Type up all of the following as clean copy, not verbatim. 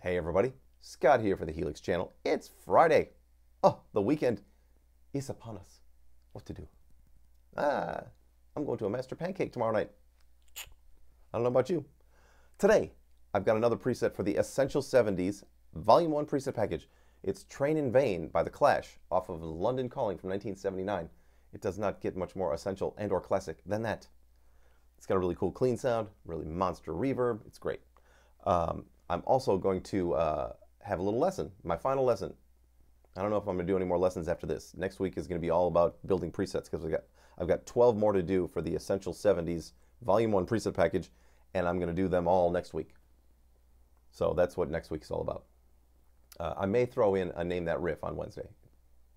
Hey everybody, Scott here for the Helix channel. It's Friday. Oh, the weekend is upon us. What to do? I'm going to a master pancake tomorrow night. I don't know about you. Today, I've got another preset for the Essential 70's Volume 1 preset package. It's Train in Vain by The Clash off of London Calling from 1979. It does not get much more essential and or classic than that. It's got a really cool clean sound, really monster reverb. It's great. I'm also going to have a little lesson, my final lesson. I don't know if I'm going to do any more lessons after this. Next week is going to be all about building presets because I've got 12 more to do for the Essential 70's Volume 1 preset package, and I'm going to do them all next week. So that's what next week's all about. I may throw in a Name That Riff on Wednesday,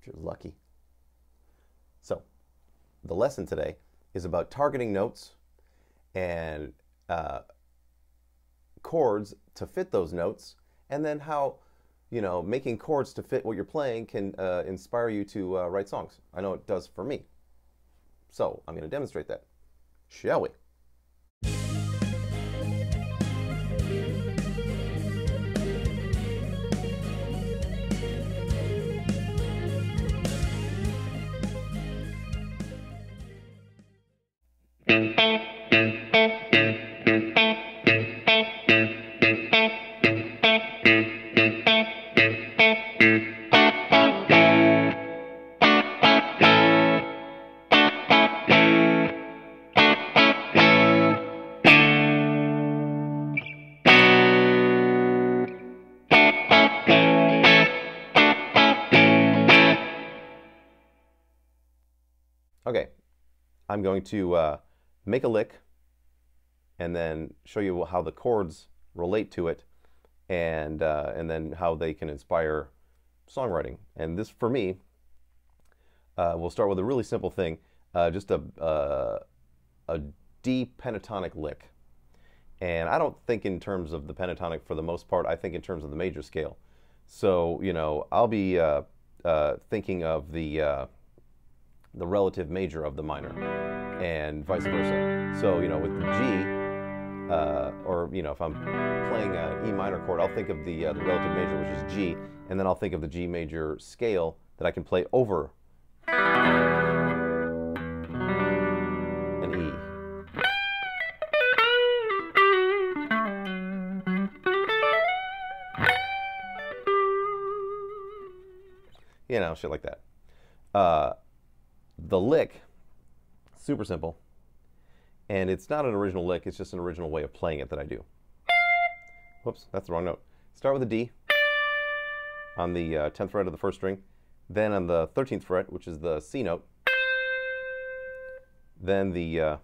if you're lucky. So the lesson today is about targeting notes and chords to fit those notes, and then how, making chords to fit what you're playing can inspire you to write songs. I know it does for me. So I'm going to demonstrate that. Shall we? Okay, I'm going to make a lick and then show you how the chords relate to it, and then how they can inspire songwriting. And this, for me, we'll start with a really simple thing, just a D pentatonic lick. And I don't think in terms of the pentatonic for the most part. I think in terms of the major scale. So, I'll be thinking of the relative major of the minor, and vice versa. So, with the G, or if I'm playing an E minor chord, I'll think of the relative major, which is G, and then I'll think of the G major scale that I can play over an E. Shit like that. The lick, super simple, and it's not an original lick, it's just an original way of playing it that I do. Whoops, that's the wrong note. Start with a D on the 10th fret of the first string, then on the 13th fret, which is the C note, then the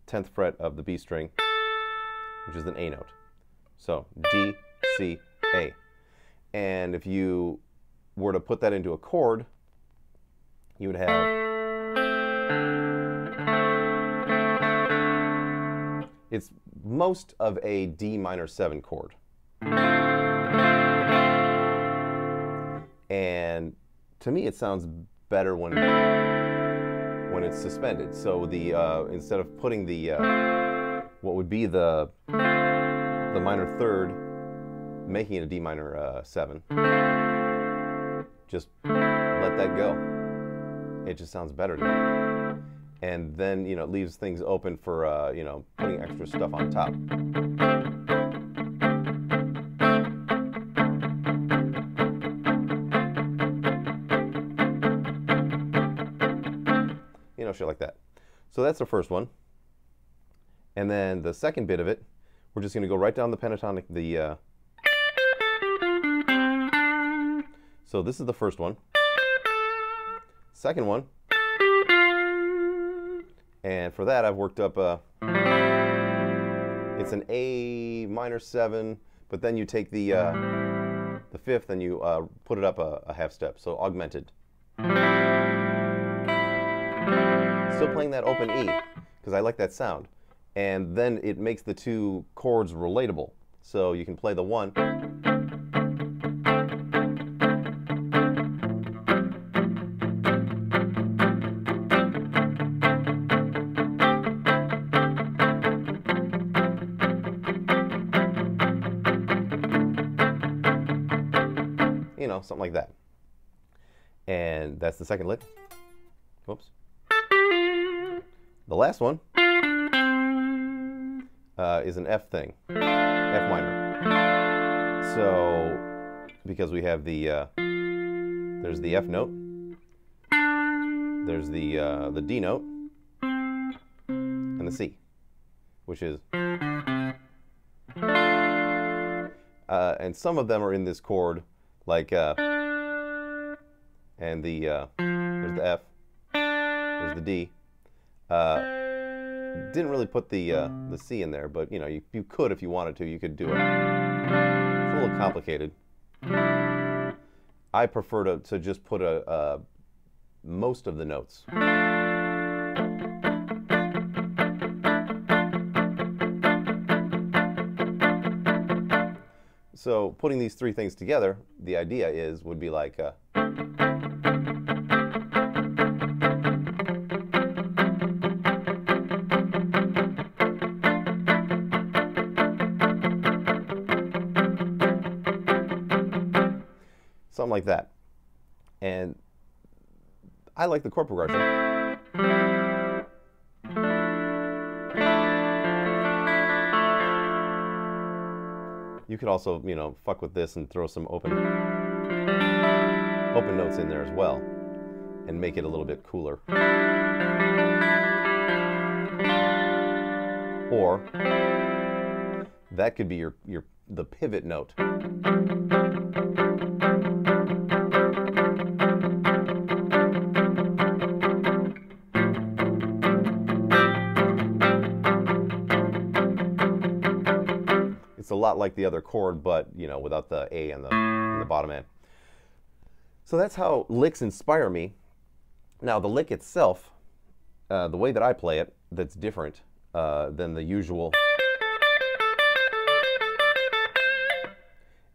10th fret of the B string, which is an A note. So D, C, A. And if you were to put that into a chord, you would have, it's most of a D minor 7 chord. And to me it sounds better when it's suspended. So the instead of putting the what would be the minor third, making it a D minor 7, just let that go. It just sounds better to me. And then, it leaves things open for, putting extra stuff on top. Shit like that. So that's the first one. And then the second bit of it, we're just going to go right down the pentatonic, so this is the first one. Second one. And for that, I've worked up it's an A minor 7, but then you take the 5th and you put it up a half step, so augmented. Still playing that open E, because I like that sound. And then it makes the two chords relatable. So you can play the 1, you know, something like that. And that's the second lick. Whoops. The last one is an F thing, F minor. So, because we have the, there's the F note, there's the D note, and the C, which is, and some of them are in this chord, like, and the, there's the F, there's the D. Didn't really put the C in there, but you know, you could if you wanted to. You could do it. It's a little complicated. I prefer to just put most of the notes. So putting these three things together, the idea would be like something like that. And I like the chord progression. You could also, you know, fuck with this and throw some open notes in there as well and make it a little bit cooler. Or that could be the pivot note. It's a lot like the other chord, but you know, without the A and the bottom end. So that's how licks inspire me. Now the lick itself, the way that I play it, that's different than the usual,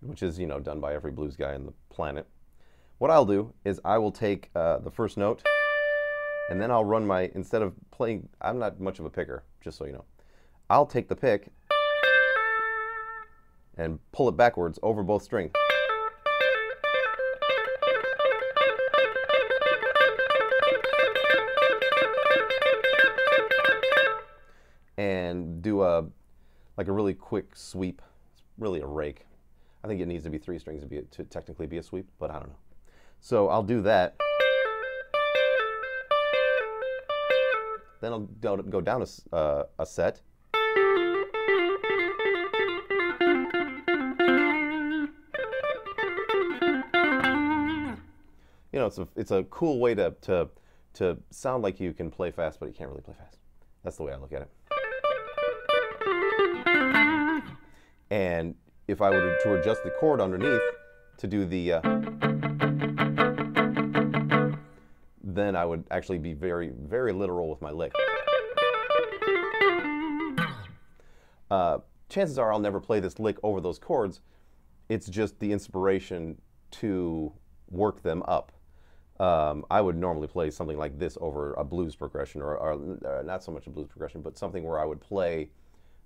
which is, you know, done by every blues guy on the planet. What I'll do is I will take the first note, and then I'll run my, instead of playing, I'm not much of a picker, just so you know. I'll take the pick and pull it backwards over both strings. And do like a really quick sweep. It's really a rake. I think it needs to be 3 strings to technically be a sweep, but I don't know. So I'll do that. Then I'll go down a set. You know, it's a cool way to sound like you can play fast, but you can't really play fast. That's the way I look at it. And if I were to adjust the chord underneath to do the, then I would actually be very, very literal with my lick. Chances are I'll never play this lick over those chords. It's just the inspiration to work them up. I would normally play something like this over a blues progression, or not so much a blues progression, but something where I would play,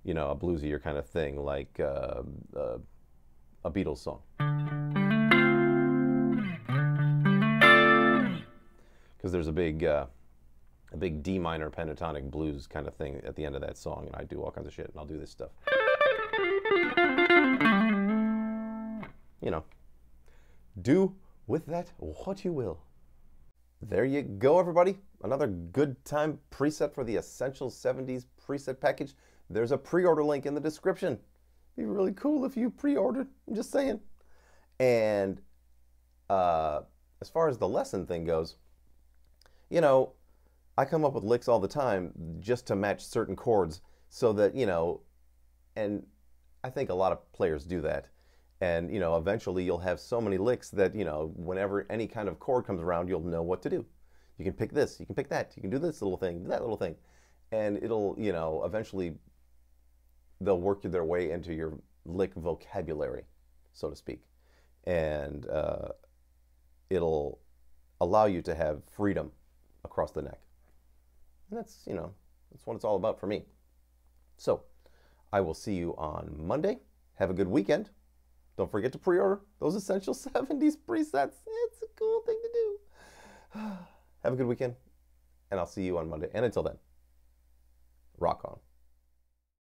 you know, a bluesier kind of thing, like a Beatles song. Because there's a big D minor pentatonic blues kind of thing at the end of that song, and I do all kinds of shit, and I'll do this stuff. You know, do with that what you will. There you go, everybody. Another good time preset for the Essential 70s preset package. There's a pre-order link in the description. It'd be really cool if you pre-ordered. I'm just saying. And as far as the lesson thing goes, you know, I come up with licks all the time just to match certain chords so that, you know, and I think a lot of players do that. And, you know, eventually you'll have so many licks that, you know, whenever any kind of chord comes around, you'll know what to do. You can pick this, you can pick that, you can do this little thing, that little thing. And it'll, you know, eventually they'll work their way into your lick vocabulary, so to speak. And it'll allow you to have freedom across the neck. And that's, you know, that's what it's all about for me. So I will see you on Monday. Have a good weekend. Don't forget to pre-order those essential 70s presets. It's a cool thing to do. Have a good weekend, and I'll see you on Monday. And until then, rock on.